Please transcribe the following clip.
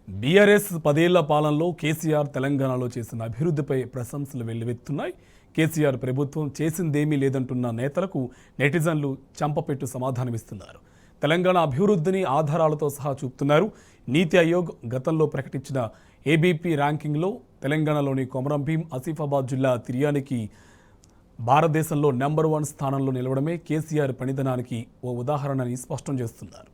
BRS 10 ఏళ్ల పాలనలో కేసీఆర్ తెలంగాణలో చేసిన అభివృద్ధిపై ప్రశంసలు వెల్లువెత్తున్నాయి. కేసీఆర్ ప్రభుత్వం చేసిందేమీ లేదంటున్న నేతలకు నెటిజన్లు చంపపెట్టు సమాధానమిస్తున్నారు. తెలంగాణ అభివృద్ధిని ఆధారాలతో సహా చూపుతున్నారు. నీతి ఆయోగ్ గతంలో ప్రకటించిన ఏబీపీ ర్యాంకింగ్లో తెలంగాణలోని కొమరంభీం, ఆసిఫాబాద్ జిల్లా తిర్యానికి భారతదేశంలో నెంబర్ 1 స్థానంలో నిలవడమే కేసీఆర్ పనితనానికి ఓ ఉదాహరణని స్పష్టం చేస్తున్నారు.